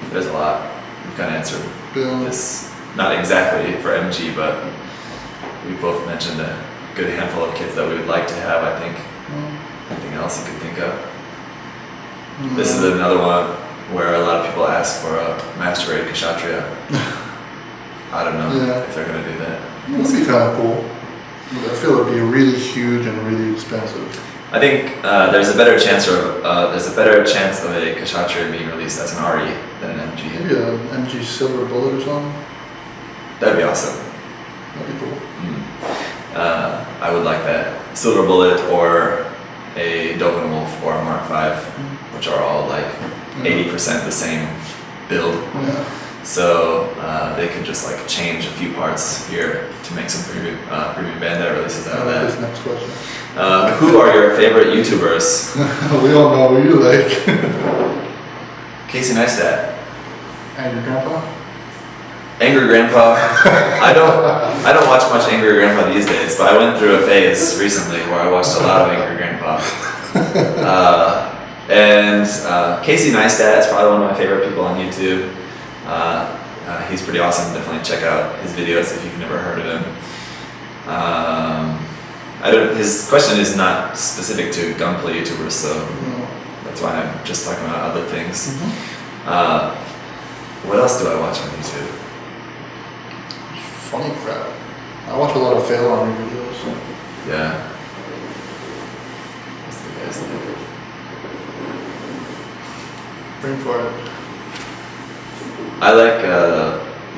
There's a lot. We've kind of answered this, not exactly for MG, but we both mentioned a good handful of kits that we would like to have, I think. Anything else you could think of? This is another one where a lot of people ask for a master grade Kshatriya. I don't know if they're going to do that. It would be kind of cool. I feel it would be really huge and really expensive. I think there's a better chance of a Kshatriya being released as an RE than an MG. Maybe an MG Silver Bullet or something. That'd be awesome. That'd be cool. I would like that. Silver Bullet or a Dogen Wolf or a Mark V, which are all like 80% the same build. Yeah. So they could just like change a few parts here to make some premium Bandai releases out of that. This next question. Who are your favorite YouTubers? We all know who you like. Casey Neistat. And your grandpa? Angry Grandpa. I don't watch much Angry Grandpa these days, but I went through a phase recently where I watched a lot of Angry Grandpa. And Casey Neistat is probably one of my favorite people on YouTube. He's pretty awesome. Definitely check out his videos if you've never heard of him. His question is not specific to gunplay YouTubers, so that's why I'm just talking about other things. What else do I watch on YouTube? Funny crap. I watch a lot of fail army videos. Yeah. What's the guy's name? Rainforest. I like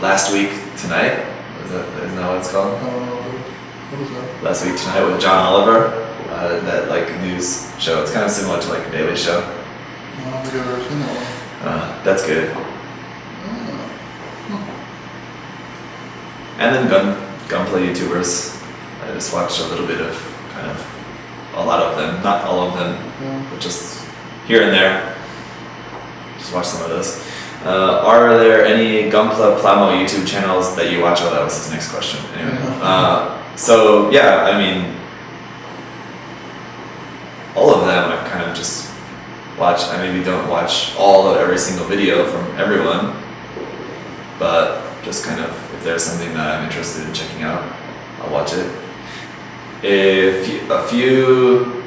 Last Week Tonight. Isn't that what it's called? What is that? Last Week Tonight with John Oliver. That like news show. It's kind of similar to like a Daily Show. I don't think I've ever seen that one. That's good. And then gunplay YouTubers. I just watch a little bit of kind of a lot of them, not all of them, but just here and there. Just watch some of those. Are there any Gunpla Plamo YouTube channels that you watch? Oh, that was his next question. Anyway, so yeah, I mean, all of them I kind of just watch. I maybe don't watch all of every single video from everyone, but just kind of if there's something that I'm interested in checking out, I'll watch it. A few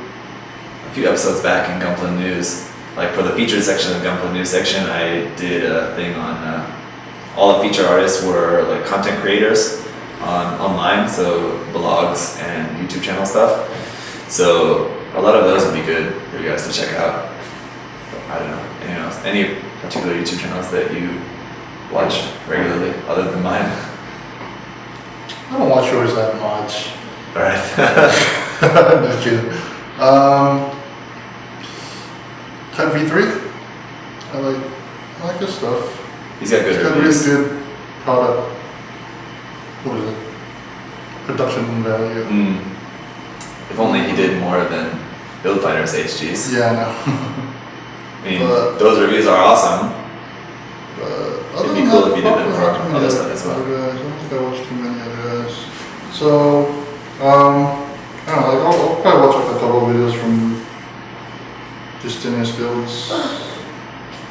episodes back in Gunpla News, like for the featured section of the Gunpla News section, I did a thing on all the featured artists were like content creators online, so blogs and YouTube channel stuff. So a lot of those would be good for you guys to check out. I don't know, any particular YouTube channels that you watch regularly other than mine? I don't watch yours that much. Alright. Just kidding. Type V3. I like his stuff. He's got good He's got reviews. really good product. What is it? Production value. If only he did more than Build Fighters HGs. Yeah, I know. I mean, those reviews are awesome. Other It'd be than cool that, if you did them for probably other stuff as well. other guys. I don't think I watched too many other guys. So, I don't know, I'll probably watch like a couple of videos from Justinius Builds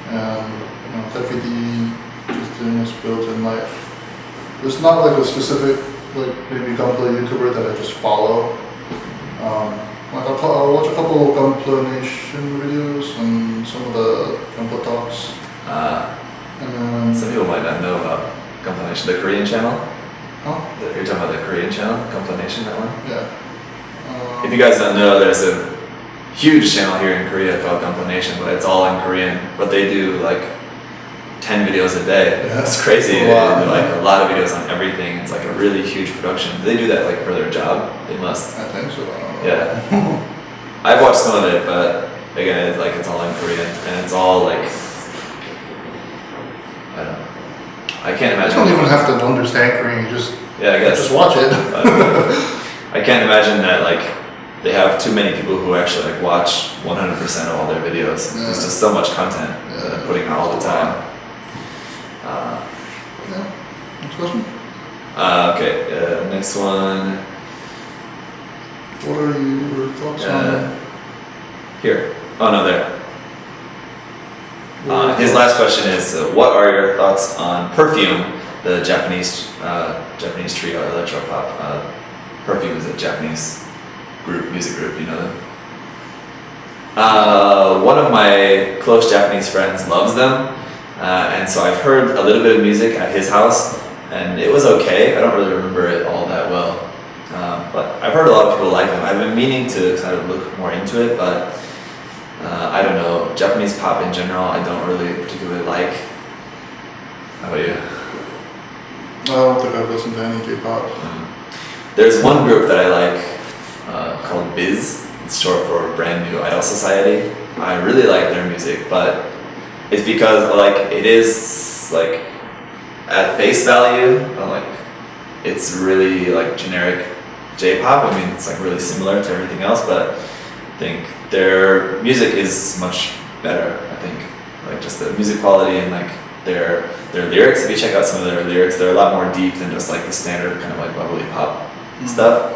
and TechVD, Justinius Builds, and like, there's not like a specific like maybe Gunpla YouTuber that I just follow. Like I'll watch a couple of Gunpla Nation videos and some of the Gunpla talks. And then Some people might not know about Gunpla Nation, the Korean channel. You're talking about the Korean channel, Gunpla Nation, that one? Yeah. If you guys don't know, there's a huge channel here in Korea called Gunpla Nation, but it's all in Korean. But they do like 10 videos a day. Yeah. It's crazy. They Wow. do like a lot of videos on everything. It's like a really huge production. Do they do that like for their job? They must. I think so. Yeah. I've watched some of it, but again, it's all in Korean, and it's all like, I don't know. I can't You imagine. don't even have to understand Korean, you just I guess. just watch it. I can't imagine that like they have too many people who actually like watch 100% of all their videos. Yeah. There's just so much content that they're putting out all the time. Yeah. Next question. Okay, next one. What are your thoughts on Here. Oh no, there. What His last question is, what are your thoughts on Perfume, the Japanese trio electropop? Perfume is a Japanese music group, you know them? One of my close Japanese friends loves them, and so I've heard a little bit of music at his house, and it was okay. I don't really remember it all that well, but I've heard a lot of people like them. I've been meaning to kind of look more into it, but I don't know, Japanese pop in general, I don't really particularly like. How about you? I don't think I've listened to any K-pop. There's one group that I like called Biz. It's short for Brand New Idol Society. I really like their music, but it's because like it is like at face value, like it's really like generic J-pop. I mean, it's like really similar to everything else, but I think their music is much better. I think like just the music quality and like their lyrics. If you check out some of their lyrics, they're a lot more deep than just like the standard kind of like bubbly pop stuff.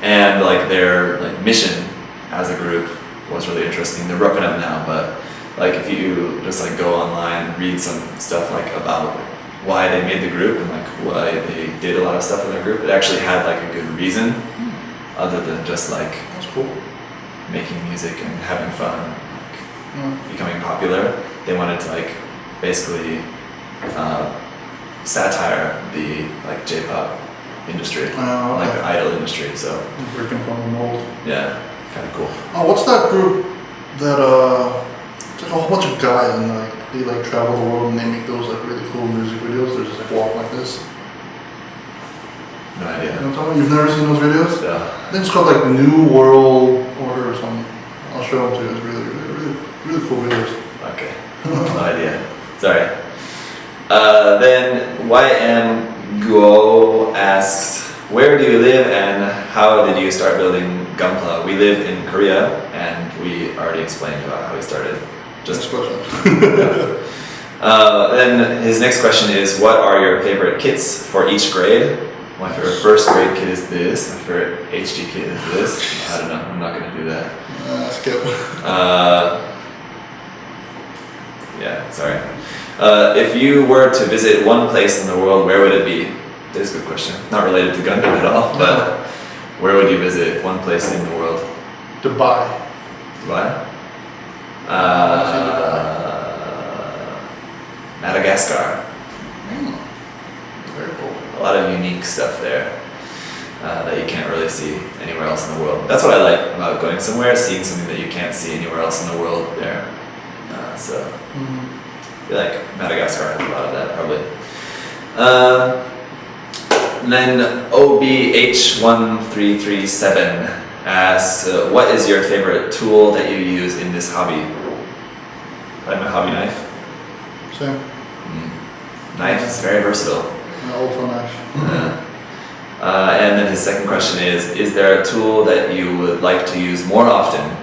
And like their like mission as a group was really interesting. They're broken up now, but like if you just like go online and read some stuff like about like, why they made the group and like why they did a lot of stuff in their group, it actually had like a good reason other than just like That's cool. making music and having fun, like, becoming popular. They wanted to like basically satire the like J-pop industry, Okay. like the idol industry. So Breaking from the mold. yeah, kind of cool. Oh, what's that group that it's like a whole bunch of guys and like they like travel the world and they make those like really cool music videos. There's just like walk like this. No idea. You know what I'm talking about? You've never seen those videos? Yeah. I think it's called like New World Order or something. I'll show them to you. It's really cool videos. Okay. No idea. Sorry. Then YM Guo asks, where do you live and how did you start building Gunpla? We live in Korea and we already explained about how we started. Just question. Then his next question is, what are your favorite kits for each grade? My favorite first grade kit is this. My favorite HG kit is this. I don't know. I'm not going to do that. Skip. Yeah, sorry. If you were to visit one place in the world, where would it be? That's a good question. Not related to Gundam at all, but where would you visit one place in the world? Dubai. Dubai? Madagascar. Very cool. A lot of unique stuff there that you can't really see anywhere else in the world. That's what I like about going somewhere, seeing something that you can't see anywhere else in the world there. So I feel like Madagascar has a lot of that probably. And then OBH1337 asks, what is your favorite tool that you use in this hobby? Probably my hobby knife. Same. Knife is very versatile. An ultra knife. And then his second question is there a tool that you would like to use more often?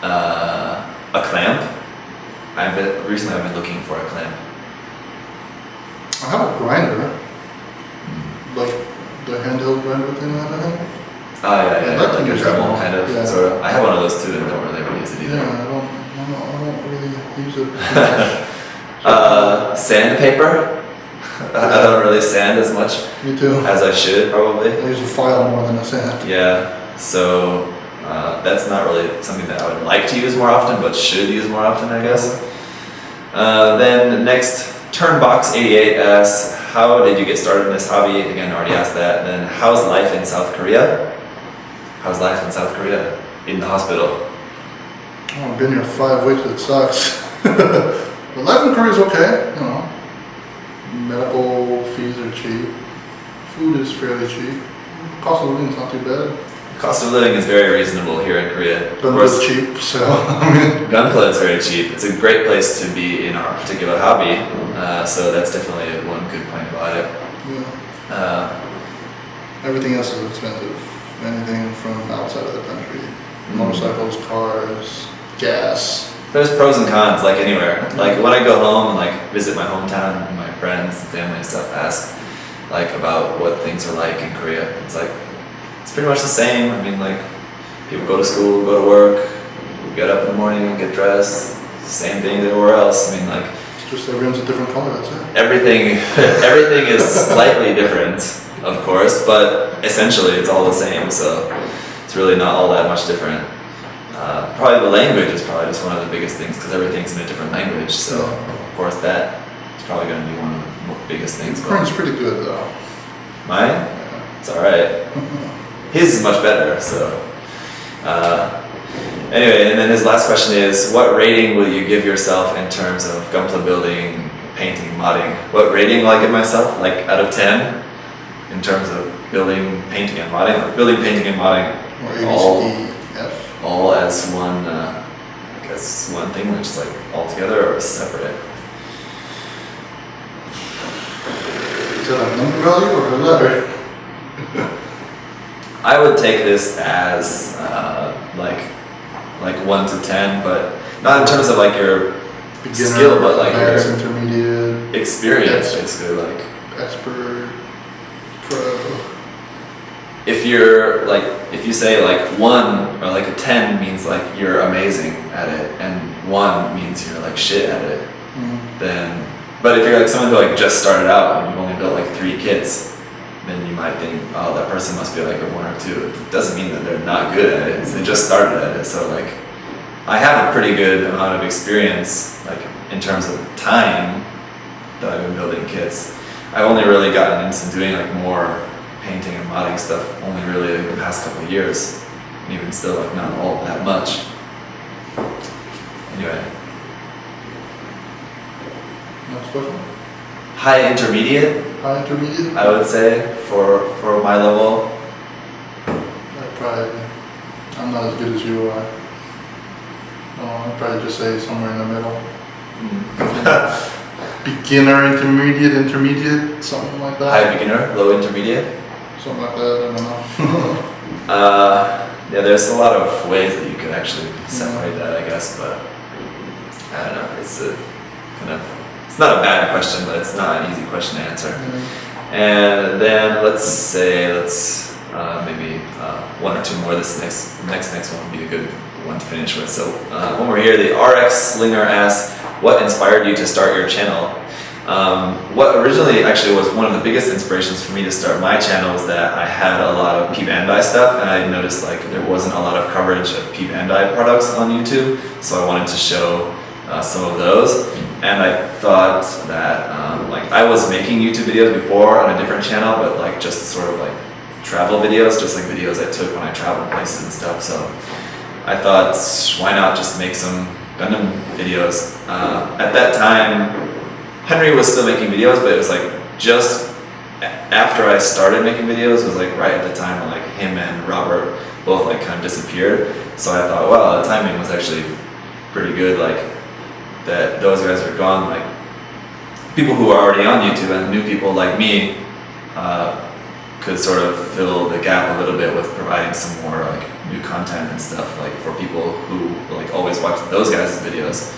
A clamp? Recently I've been looking for a clamp. I have a grinder. Like the handheld grinder thing that I have. Oh yeah, I'd like to like a use Dremel that. kind of, Yeah. sort of. I have one of those too and don't really ever use it either. Yeah, I don't really use it. Sandpaper? I don't really sand as much Me too. as I should probably. I use a file more than a sand. Yeah, so that's not really something that I would like to use more often, but should use more often, I guess. Then next, Turnbox88 asks, how did you get started in this hobby? Again, I already asked that. And then how's life in South Korea? How's life in South Korea? In the hospital? Oh, I've been here 5 weeks, it sucks. But life in Korea is okay, you know. Medical fees are cheap. Food is fairly cheap. Cost of living is not too bad. Cost of living is very reasonable here in Korea. Of Gunpla course, is cheap, so I mean. Gunpla is very cheap. It's a great place to be in our particular hobby. So that's definitely one good point about it. Yeah. Everything else is expensive. Anything from outside of the country. Motorcycles, cars, gas. There's pros and cons, like anywhere. Like when I go home and like visit my hometown, and my friends and family and stuff ask like about what things are like in Korea. It's like it's pretty much the same. I mean, like people go to school, go to work, get up in the morning, get dressed. Same thing everywhere else. I mean, like It's just everyone's a different color, that's it. everything is slightly different, of course, but essentially it's all the same. So it's really not all that much different. Probably the language is probably just one of the biggest things because everything's in a different language. So of course that is probably going to be one of the biggest things. Korean's pretty good though. Mine? It's alright. His is much better, so. Anyway, and then his last question is, what rating will you give yourself in terms of Gunpla building, painting, modding? What rating will I give myself? Like out of 10? In terms of building, painting, and modding? Or building, painting, and modding Or A, B, all, C, D, F. all as one, I guess one thing, which is like all together or separate? Is that a number value or a letter? I would take this as like 1 to 10, but not in terms of like your Beginner, skill, but like advanced, your intermediate, experience, basically. Like expert, pro. if you say like 1 or like a 10 means like you're amazing at it, and 1 means you're like shit at it, then. But if you're like someone who like just started out and you've only built like 3 kits, then you might think, oh, that person must be like a 1 or 2. It doesn't mean that they're not good at it. They just started at it. So like, I have a pretty good amount of experience, like in terms of time that I've been building kits. I've only really gotten into doing like more painting and modding stuff only really like the past couple of years. And even still, like not all that much. Anyway. Next question. High intermediate, High intermediate? I would say, for my level. I'm not as good as you are. I'd probably just say somewhere in the middle. Beginner, intermediate, something like that. High beginner, low intermediate. Something like that, I don't know. Yeah, there's a lot of ways that you could actually separate that, I guess, but I don't know. It's a it's not a bad question, but it's not an easy question to answer. And then let's maybe one or two more. This next one would be a good one to finish with. So when we're here, the RX Slinger asks, what inspired you to start your channel? What originally actually was one of the biggest inspirations for me to start my channel was that I had a lot of p-bandai stuff, and I noticed like there wasn't a lot of coverage of p-bandai products on YouTube, so I wanted to show some of those. And I thought that like I was making YouTube videos before on a different channel, but like just sort of like travel videos, just like videos I took when I traveled places and stuff. So I thought, why not just make some Gundam videos? At that time, Henry was still making videos, but it was like just after I started making videos, it was like right at the time when like him and Robert both like kind of disappeared. So I thought, well, the timing was actually pretty good, like that those guys are gone, like people who are already on YouTube and new people like me could sort of fill the gap a little bit with providing some more like new content and stuff, like for people who like always watch those guys' videos.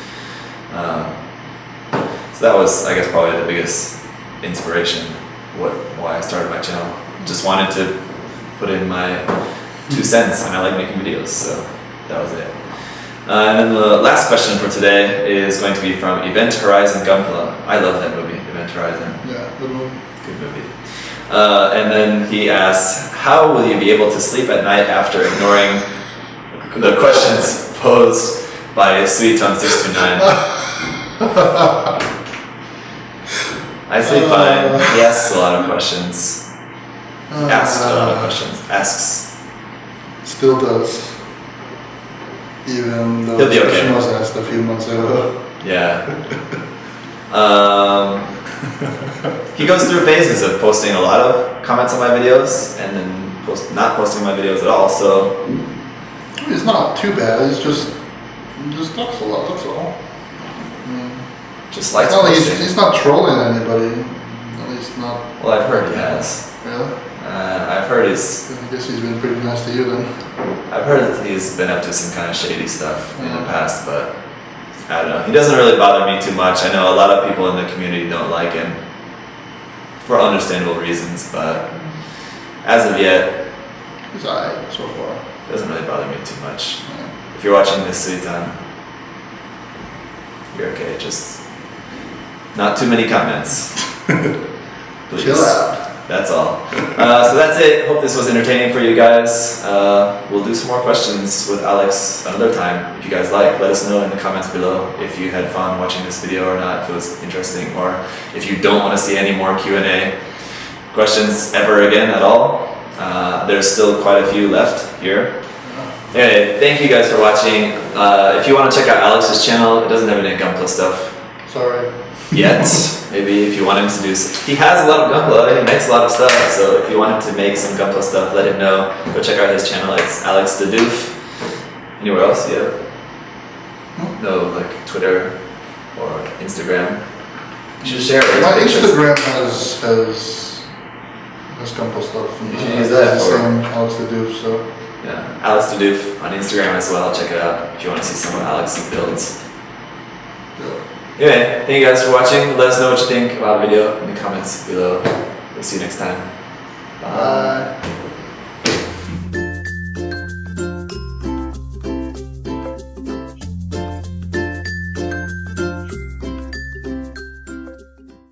So that was, I guess, probably the biggest inspiration why I started my channel. Just wanted to put in my 2 cents, and I like making videos, so that was it. And then the last question for today is going to be from Event Horizon Gunpla. I love that movie, Event Horizon. Yeah, good movie. Good movie. And then he asks, how will you be able to sleep at night after ignoring the questions posed by Sweeton629? I sleep fine. He asks a lot of questions. Asks. Still does. Even though He'll be the okay. question was asked a few months ago. Yeah. He goes through phases of posting a lot of comments on my videos and then not posting my videos at all, so... It's not too bad, he just talks a lot, that's all. Just likes it's not like posting. he's not trolling anybody, at least not... Well, I've heard he has. Really? I've heard he's... I guess he's been pretty nice to you then. I've heard that he's been up to some kind of shady stuff in the past, but I don't know. He doesn't really bother me too much. I know a lot of people in the community don't like him for understandable reasons, but as of yet, He's alright so far. it doesn't really bother me too much. Yeah. If you're watching this, Sweetan, you're okay. Just not too many comments. Please. Chill out. That's all. So that's it. Hope this was entertaining for you guys. We'll do some more questions with Alex another time. If you guys like, let us know in the comments below if you had fun watching this video or not, if it was interesting, or if you don't want to see any more Q&A questions ever again at all. There's still quite a few left here. Anyway, thank you guys for watching. If you want to check out Alex's channel, it doesn't have any Gunpla stuff Sorry. yet. Maybe if you want him to do he has a lot of Gunpla, he makes a lot of stuff, so if you want him to make some Gunpla stuff, let him know. Go check out his channel, it's Alex the Doof. Anywhere else? Yeah. No, like Twitter or Instagram. You should share it. My Instagram has Gunpla stuff. And You should use that it's for- the same Alex the Doof, so... Yeah, Alex the Doof on Instagram as well, check it out if you want to see some of Alex's builds. Yeah. Anyway, thank you guys for watching. Let us know what you think about the video in the comments below. We'll see you next time. Bye. Bye.